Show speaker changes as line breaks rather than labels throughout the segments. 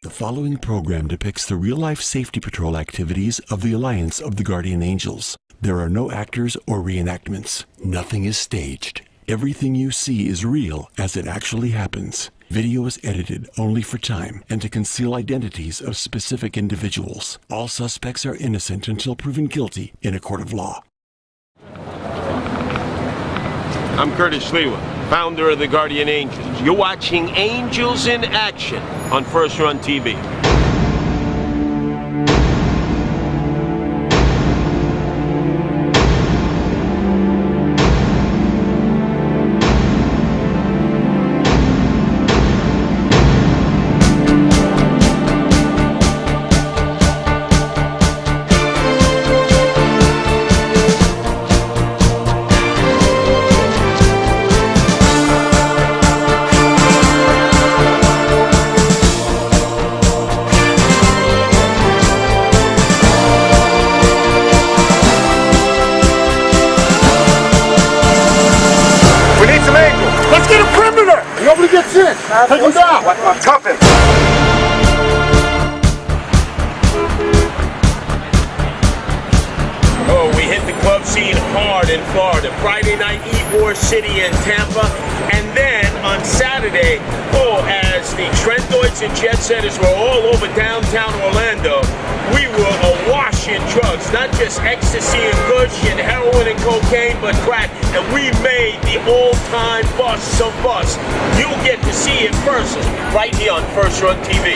The following program depicts the real-life safety patrol activities of the Alliance of the Guardian Angels. There are no actors or reenactments. Nothing is staged. Everything you see is real as it actually happens. Video is edited only for time and to conceal identities of specific individuals. All suspects are innocent until proven guilty in a court of law.
I'm Curtis Lewa, founder of the Guardian Angels. You're watching Angels in Action on First Run TV.
Nobody gets in. Take him down. Cuff him.
Oh, we hit the club scene hard in Florida. Friday night, Ybor City and Tampa. And then on Saturday, as the trendoids and jet setters were all over downtown Orlando, we were awash in drugs. Not just ecstasy and kush and heroin and cocaine, but crack. And we made the all-time bust of bust. You'll get to see it person right here on First Run TV.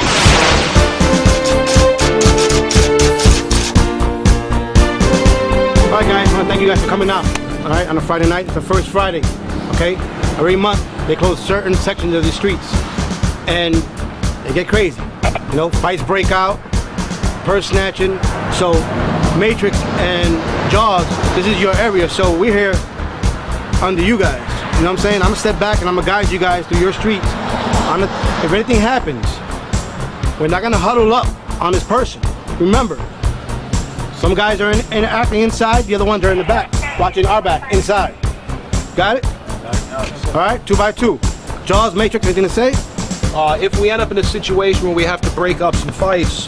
Alright guys, I want to thank you guys for coming out. Alright, on a Friday night, it's the first Friday. Okay? Every month they close certain sections of the streets. And they get crazy. You know, fights break out, purse snatching. So Matrix and Jaws, this is your area, so we're here under you guys. You know what I'm saying? I'm gonna step back and I'm gonna guide you guys through your streets. If anything happens, we're not gonna huddle up on this person. Remember, some guys are acting inside, the other ones are in the back, watching our back, inside. Got it? Alright, 2 by 2. Jaws, Matrix, anything to say?
If we end up in a situation where we have to break up some fights,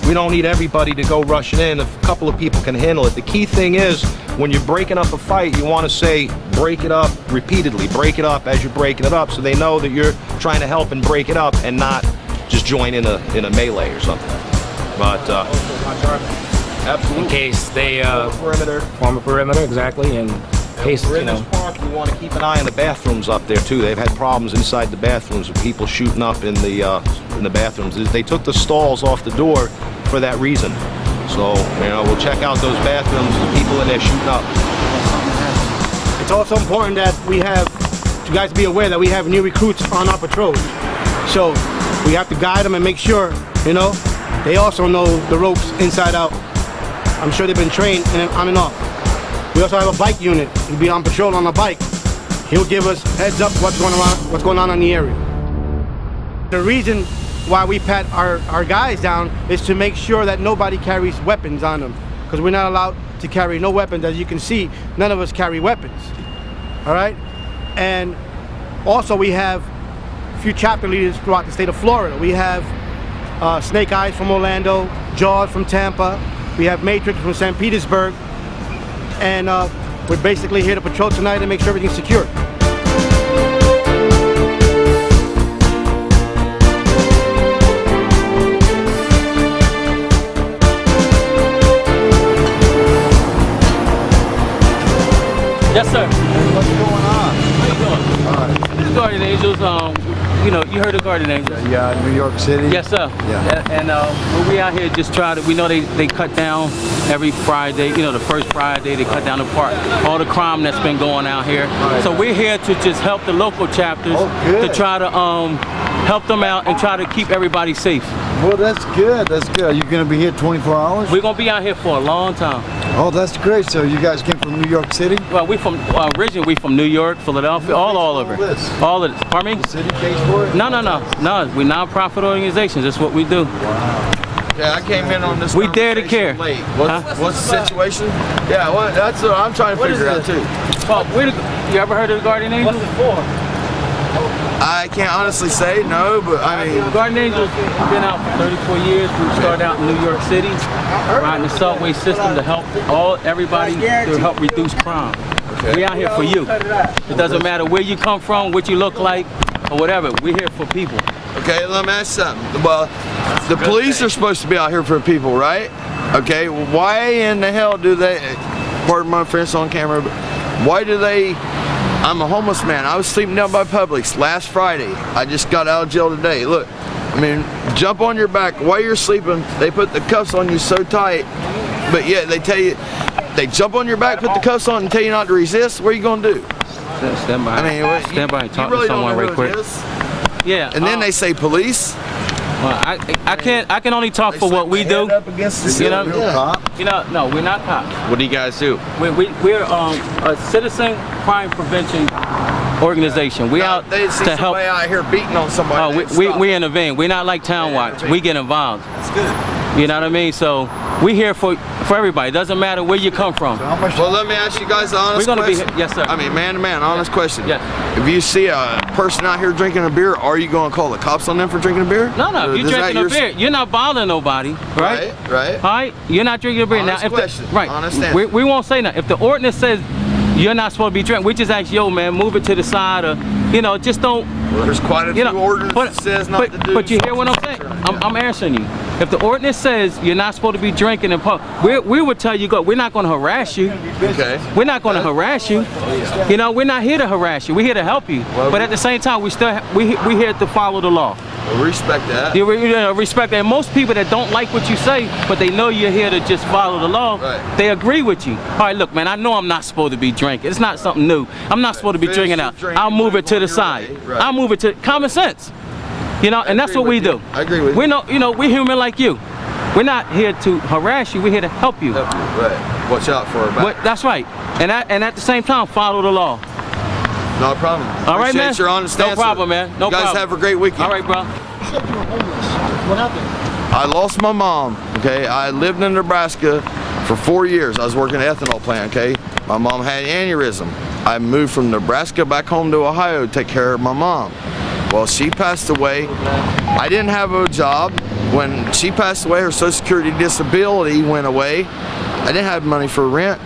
we don't need everybody to go rushing in. If a couple of people can handle it. The key thing is, when you're breaking up a fight, you want to say, break it up repeatedly. Break it up as you're breaking it up, so they know that you're trying to help and break it up and not just join in a melee or something. But, absolutely.
In case they form a perimeter, exactly, and in case,
we're in this park, we want to keep an eye on the bathrooms up there too. They've had problems inside the bathrooms with people shooting up in the bathrooms. They took the stalls off the door for that reason. So, you know, we'll check out those bathrooms with people in there shooting up.
It's also important that we have, you guys be aware that we have new recruits on our patrols. So we have to guide them and make sure, you know, they also know the ropes inside out. I'm sure they've been trained on and off. We also have a bike unit. He'll be on patrol on a bike. He'll give us heads up what's going on in the area. The reason why we pat our guys down is to make sure that nobody carries weapons on them, because we're not allowed to carry no weapons. As you can see, none of us carry weapons. All right? And also we have a few chapter leaders throughout the state of Florida. We have Snake Eyes from Orlando, Jaws from Tampa, we have Matrix from St. Petersburg, and we're basically here to patrol tonight and make sure everything's secure.
Yes, sir.
What's going on?
How you doing?
All right.
This is Guardian Angels. You know, you heard of Guardian Angels?
Yeah, New York City.
Yes, sir.
Yeah.
And we out here just try to. We know they cut down every Friday. You know, the first Friday they cut down the park. All the crime that's been going out here. Right. So we're here to just help the local chapters to try to help them out and try to keep everybody safe.
Well, that's good. That's good. You're going to be here 24 hours?
We're going to be out here for a long time.
Oh, that's great. So you guys came from New York City?
Well, we from originally we from New York, Philadelphia, all over. All of this. Pardon me?
The city pays for it?
No. We're non-profit organizations. That's what we do.
Wow.
Yeah, I came in on this.
We dare to care.
Late. What's the situation? Yeah, well, that's what I'm trying to figure out too.
Well, you ever heard of the Guardian Angels?
What's it for?
I can't honestly say no, but I mean,
Guardian Angels been out for 34 years. We started out in New York City, riding the subway system to help everybody to help reduce crime. We out here for you. It doesn't matter where you come from, what you look like, or whatever. We're here for people.
Okay, let me ask you something. Well, the police are supposed to be out here for people, right? Okay, why in the hell do they, pardon my French on camera, but why do they, I'm a homeless man. I was sleeping down by Publix last Friday. I just got out of jail today. Look, I mean, jump on your back while you're sleeping. They put the cuffs on you so tight, but yet they tell you, they jump on your back, put the cuffs on and tell you not to resist. What are you going to do?
Stand by.
I mean,
stand by and talk
really
to someone right quick. Yeah.
And then they say police.
Well, I can only talk for what we do.
Up against the
No, we're not cops.
What do you guys do?
We're a citizen crime prevention organization. We out
they see
to help.
Somebody out here beating on somebody.
We intervene. We're not like Town Watch. We get involved.
That's good.
You know what I mean? So we here for everybody. It doesn't matter where you come from.
Well, let me ask you guys an honest question.
Yes, sir.
I mean, man to man, honest question.
Yes.
If you see a person out here drinking a beer, are you going to call the cops on them for drinking a beer?
No. If you're drinking a beer, you're not bothering nobody, right?
Right.
All right. You're not drinking a beer.
Honest question. Honest answer.
We won't say nothing. If the ordinance says you're not supposed to be drinking, we just ask, yo, man, move it to the side, or just don't.
Well, there's quite a few ordinances that says not to do.
But you hear what I'm saying? I'm answering you. If the ordinance says you're not supposed to be drinking in public, we would tell you go. We're not going to harass you.
Okay.
We're not going to harass you. We're not here to harass you. We're here to help you. But at the same time, we here to follow the law.
Well, respect that.
Respect that. And most people that don't like what you say, but they know you're here to just follow the law, they agree with you. All right, look, man, I know I'm not supposed to be drinking. It's not something new. I'm not supposed to be drinking out. I'll move it to the side. I'll move it to common sense. And that's what we do.
I agree with you.
We're human like you. We're not here to harass you. We're here to help you.
Right. Watch out for our back.
That's right. And at the same time, follow the law.
No problem.
All right, man.
Appreciate your honest answer.
No problem, man. No problem.
You guys have a great weekend.
All right, bro.
You said you were homeless. What happened?
I lost my mom, okay? I lived in Nebraska for 4 years. I was working at an ethanol plant, okay? My mom had an aneurysm. I moved from Nebraska back home to Ohio to take care of my mom. Well, she passed away. I didn't have a job. When she passed away, her Social Security disability went away. I didn't have money for rent.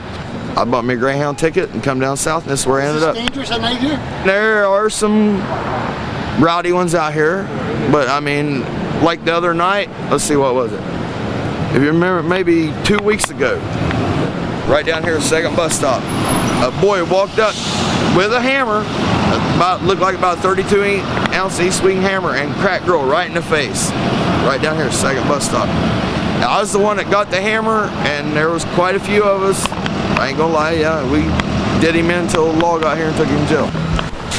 I bought me a Greyhound ticket and come down south, and this is where I ended up.
Is this dangerous at night here?
There are some rowdy ones out here, but I mean, like the other night, let's see, what was it? If you remember, maybe 2 weeks ago, right down here, second bus stop, a boy walked up with a hammer, looked like about 32-ounce East Swing hammer, and cracked girl right in the face, right down here, second bus stop. Now, I was the one that got the hammer, and there was quite a few of us. I ain't gonna lie, yeah, we did him in until the law got here and took him to jail.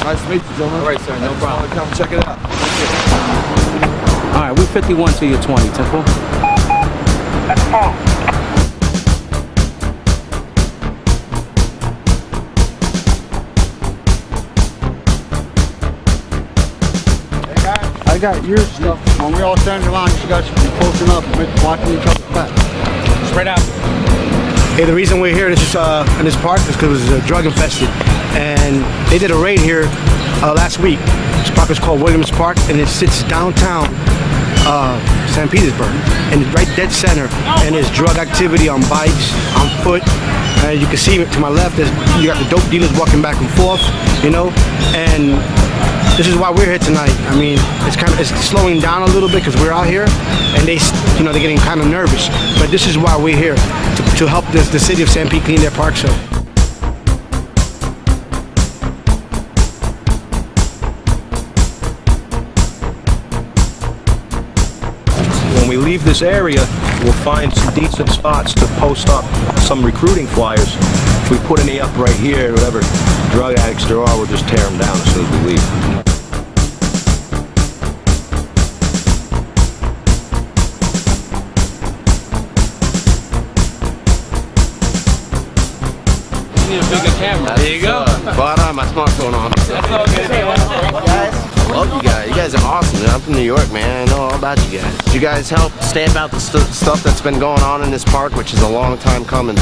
Nice to meet you, gentlemen.
All right, sir, no problem.
Come check it out.
All right, we're 51 to your 20, Temple.
I got your stuff. When we all stand in line, you guys should be close enough and watching each other's back.
Spread out.
Hey, the reason we're here in this park is because it was drug infested, and they did a raid here last week. This park is called Williams Park, and it sits downtown St. Petersburg, and it's right dead center. And there's drug activity on bikes, on foot. You can see to my left, you got the dope dealers walking back and forth, and this is why we're here tonight. I mean, it's slowing down a little bit because we're out here, and they're getting kind of nervous. But this is why we're here to help the city of St. Pete clean their parks up.
When we leave this area, we'll find some decent spots to post up some recruiting flyers. If we put any up right here, whatever drug addicts there are, we'll just tear them down as soon as we leave.
Need a bigger camera.
There you go. Brought on my smartphone on.
That's all good.
Love you guys. You guys are awesome, man. I'm from New York, man. I know all about you guys. You guys help stamp out the stuff that's been going on in this park, which is a long time coming.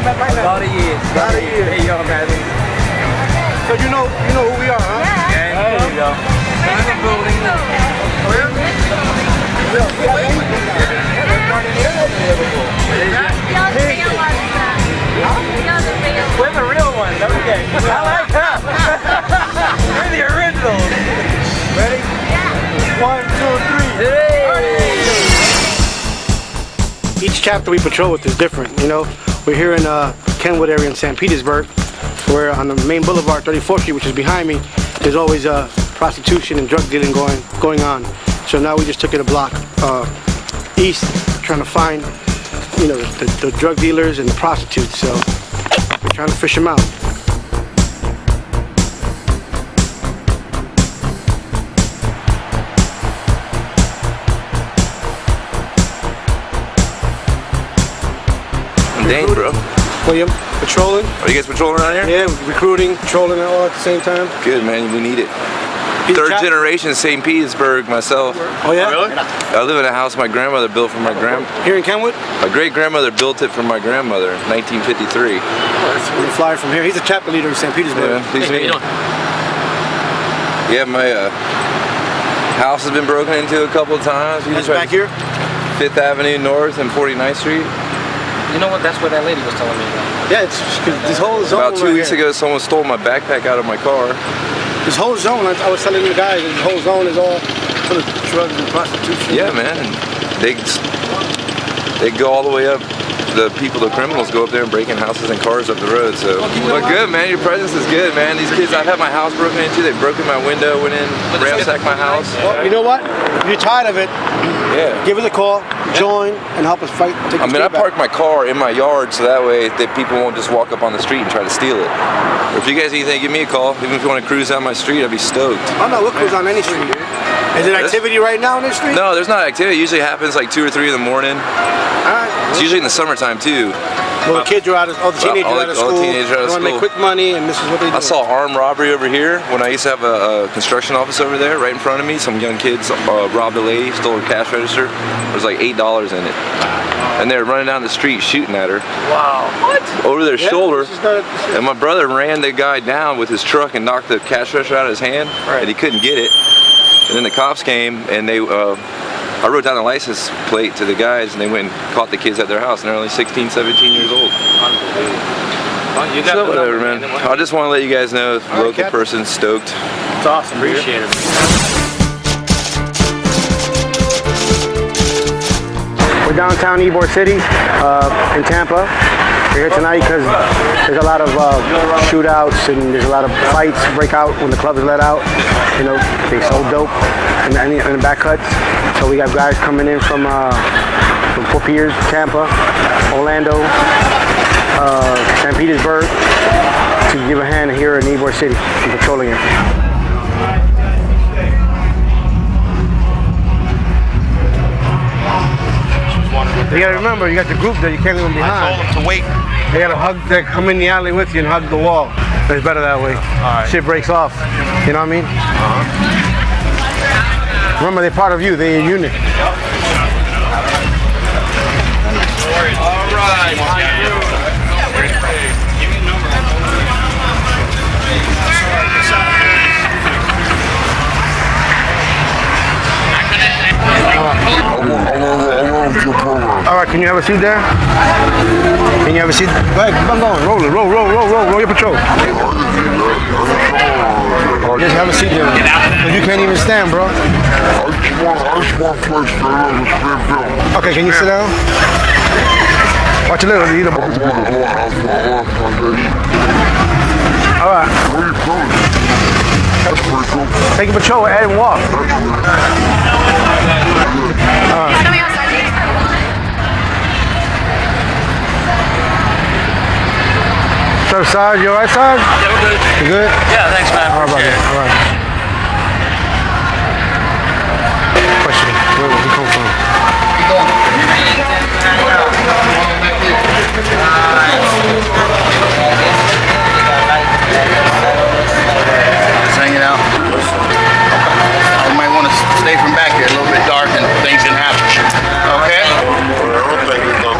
A lot of years. Hey, yo, man.
So you know who we are, huh?
Yeah, there you go. We're the real ones, okay. I like that. We're the originals. Ready? Yeah. 1, 2, 3. Hey.
Each chapter we patrol with is different, you know. We're here in Kenwood area in St. Petersburg. We're on the main boulevard, 34th Street, which is behind me. There's always prostitution and drug dealing going on. So now we just took it a block east, trying to find, you know, the drug dealers and the prostitutes. So we're trying to fish them out.
Dane, bro.
William, patrolling.
Are you guys patrolling around here?
Yeah, recruiting, patrolling all at the same time.
Good, man. We need it. Third generation St. Petersburg myself.
Oh yeah? Really?
I live in a house my grandmother built for my
Here in Kenwood?
My great-grandmother built it for my grandmother in 1953.
Oh, that's a flyer from here. He's a chapter leader in St. Petersburg.
Yeah, please meet. Yeah, my house has been broken into a couple of times.
That's back here?
5th Avenue North and 49th Street.
You know what? That's what that lady was telling me about.
Yeah, it's this whole zone.
About 2 weeks ago, someone stole my backpack out of my car.
This whole zone, I was telling the guys, this whole zone is all full of drugs and prostitution.
Yeah, man. And they go all the way up. The criminals go up there and break in houses and cars up the road. So, but good, man. Your presence is good, man. These kids, I've had my house broken into. They broke in my window, went in, ransacked my house.
Well, you know what? If you're tired of it,
yeah,
give us a call, join, and help us fight.
I mean, I park my car in my yard so that way that people won't just walk up on the street and try to steal it. Or if you guys need anything, give me a call. Even if you want to cruise down my street, I'd be stoked.
Oh no, we'll cruise on any street, dude. Is there activity right now on this street?
No, there's not activity. It usually happens like 2 or 3 in the morning. It's usually in the summertime too.
Well, the kids are out of, all the teenagers are out of school.
All the teenagers are out of school.
They want to make quick money, and this is what they do.
I saw armed robbery over here when I used to have a construction office over there, right in front of me. Some young kids robbed a lady, stole her cash register. There was like $8 in it, and they were running down the street shooting at her.
Wow! What?
Over their shoulder. And my brother ran the guy down with his truck and knocked the cash register out of his hand, and he couldn't get it. And then the cops came and they. I wrote down a license plate to the guys and they went and caught the kids at their house and they're only 16, 17 years old.
Well, you got
so whatever, man. I just want to let you guys know, local person, stoked.
It's awesome. Appreciate it.
We're downtown Ybor City in Tampa. We're here tonight because there's a lot of shootouts and there's a lot of fights break out when the club is let out. You know, they sold dope in the back cuts. So we got guys coming in from Fort Pierce, Tampa, Orlando, St. Petersburg to give a hand here in Ybor City and patrolling it. You gotta remember, you got the group there, you can't leave them behind.
I told them to wait.
They gotta hug, they come in the alley with you and hug the wall. It's better that way.
All right.
Shit breaks off. You know what I mean? Remember, they're part of you, they're a unit.
All right.
All right, can you have a seat there? Can you have a seat? Go ahead, keep on going. Roll it, roll your patrol. Just have a seat there. But you can't even stand, bro. Okay, can you sit down? Watch a little, eat a all right. Take a patrol and walk. So, Sarge, you alright, Sarge?
Yeah, we're good.
You good?
Yeah, thanks, man.
All right, buddy. All right. Question. Where did you come from?
Just hanging out. You might want to stay from back here, a little bit dark and things can happen. Okay?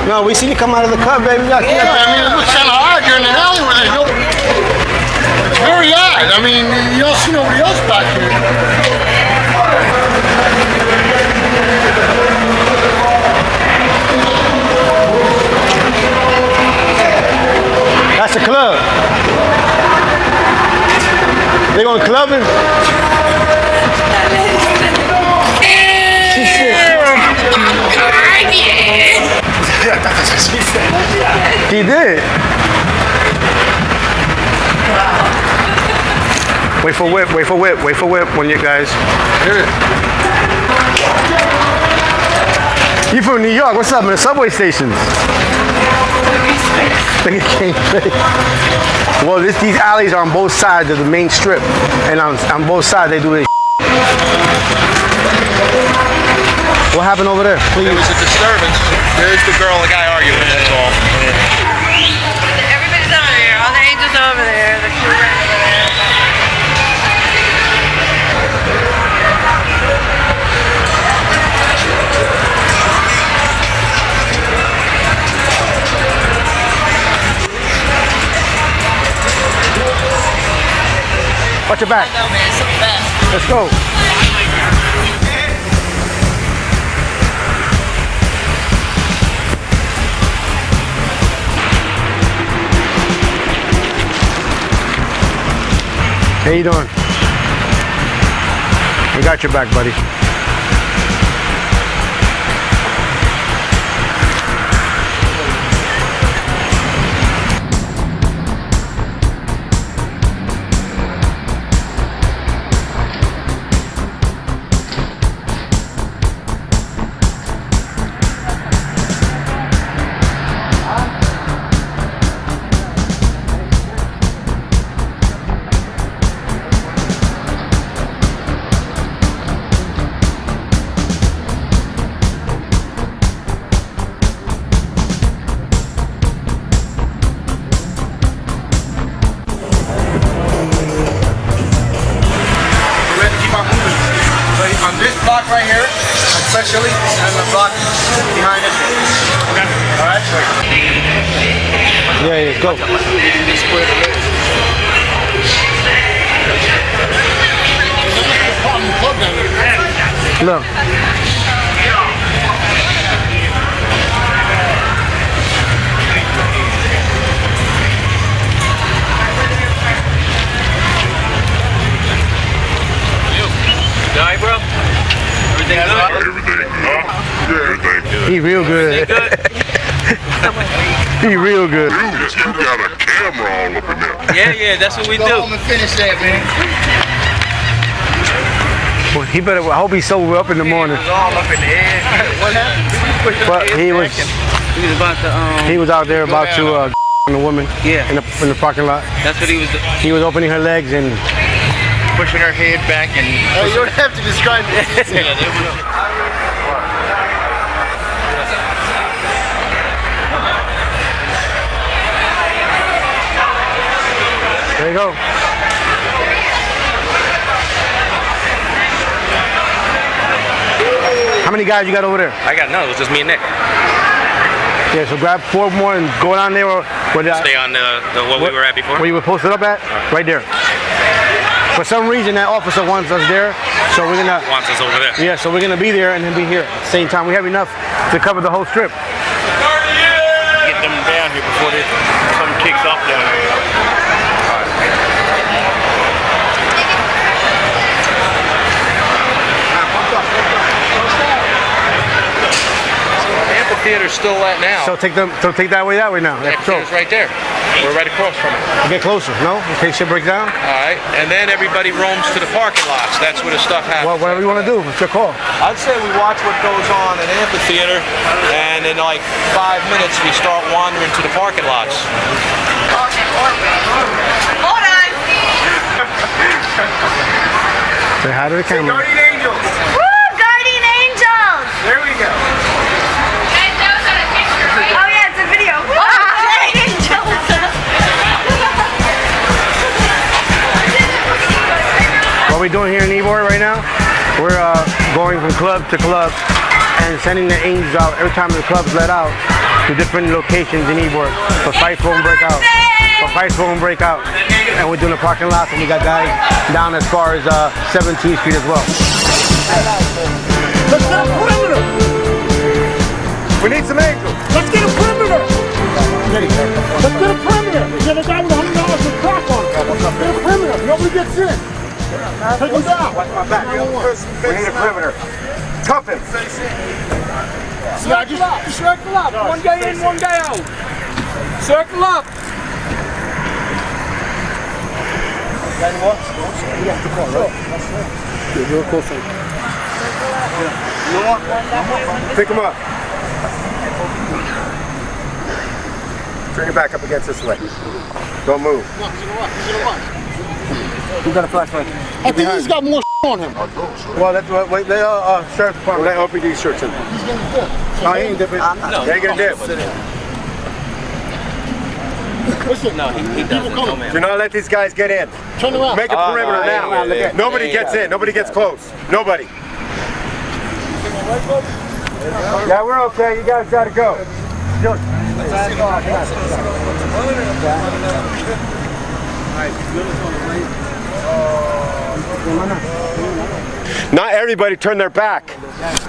No, we seen you come out of the club, baby.
Yeah, I mean, what sound
That's a club. They going clubbing? He did. Wait for whip, wait for whip, wait for whip when you guys. You from New York? What's up, man? Subway stations. Well, these alleys are on both sides of the main strip, and on both sides they do this. What happened over there? Please.
There was a disturbance. There's the girl and the guy arguing. That's all.
Everybody's over there. All the angels over there. The crew right there.
Watch your back.
I know, man. So fast.
Let's go. How you doing? We got your back, buddy.
Right here, especially, and the block behind us. Okay. All right.
Yeah, go. Look.
Ybor? Everything good?
Everything, huh? Yeah, everything.
He real good. He real good.
You got a camera all up in there.
Yeah, that's what we do.
Go home and finish that, man.
Well, he better. I hope he's sober up in the morning.
It was all up in the air. What happened?
But he was
about to.
He was out there about to on the woman.
Yeah.
In the parking lot.
That's what he was doing.
He was opening her legs and
pushing her head back and.
You don't have to describe it.
There you go. How many guys you got over there?
I got none. It was just me and Nick.
Yeah, so grab 4 more and go down there.
Stay on what we were at before?
Where you were posted up at? Right there. For some reason, that officer wants us there, so we're gonna.
Wants us over there.
Yeah, so we're gonna be there and then be here at the same time. We have enough to cover the whole strip.
Get them down here before something kicks off down here.
Theater's still at now.
So take that way now.
The amphitheater's right there. We're right across from it.
Get closer, no? In case shit breaks down?
All right, and then everybody roams to the parking lots. That's where the stuff happens.
Well, whatever you want to do, it's your call.
I'd say we watch what goes on in the amphitheater, and in like 5 minutes we start wandering to the parking lots.
Hold on.
Say hi to the camera.
Guardian Angels.
Woo, Guardian Angels.
There we go.
Oh yeah, it's a video. Oh, Guardian Angels.
What we're doing here in Ybor right now, we're going from club to club and sending the angels out every time the club's let out to different locations in Ybor. So fights won't break out. And we're doing the parking lots, and we got guys down as far as 17th Street as well.
Let's get a perimeter. We need some angels. Let's get a perimeter. Let's get a perimeter. Nobody gets in. Take him down.
Watch my back. We need a perimeter. Cuff him.
Yeah, just circle up. One guy in, one guy out. Circle up. Real close.
Pick him up. Turn your back up against this leg. Don't move.
Who got a flashlight? I think he's got more on him.
Well, that's what. Wait, Sheriff's Department. Let OPD search him. No, he ain't dipping. No, they ain't gonna dip.
Listen,
no, he doesn't. No, man.
Do not let these guys get in.
Turn around.
Make a perimeter now. Nobody gets in. Nobody gets close. Nobody. Yeah, we're okay. You guys gotta go. Not everybody turn their back.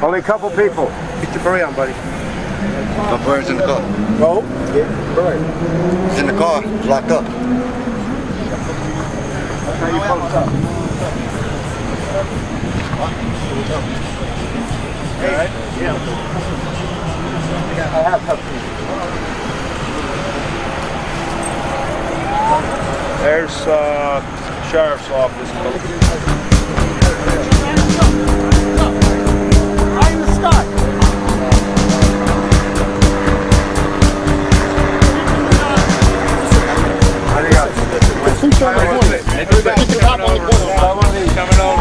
Only a couple people. Get your beret on, buddy.
My beret's in the car.
Oh? Get your beret.
It's in the car. It's locked up.
That's how you post up. Hey, yeah. I have help. There's Sheriff's Office.
Eye in the sky.
Coming over.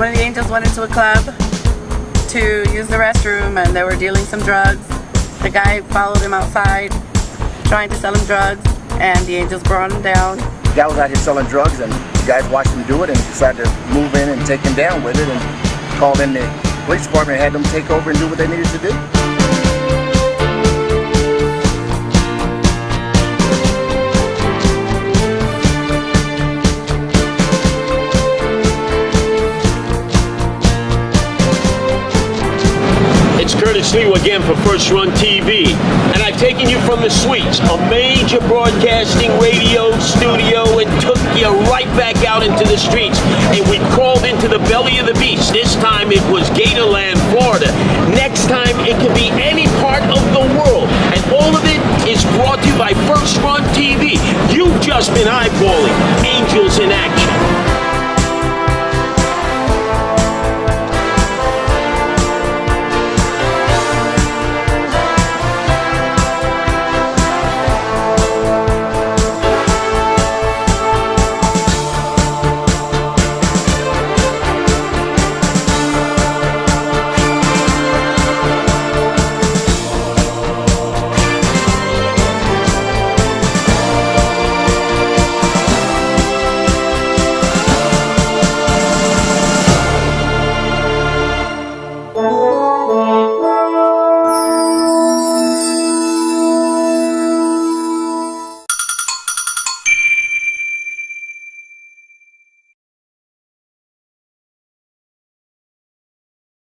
One of the angels went into a club to use the restroom and they were dealing some drugs. The guy followed him outside trying to sell him drugs and the angels brought him down.
The guy was out here selling drugs and the guys watched him do it and decided to move in and take him down with it and called in the police department and had them take over and do what they needed to do.
It's Curtis Liu again for First Run TV, and I've taken you from the suites, a major broadcasting radio studio, and took you right back out into the streets, and we crawled into the belly of the beast. This time it was Gatorland, Florida. Next time it could be any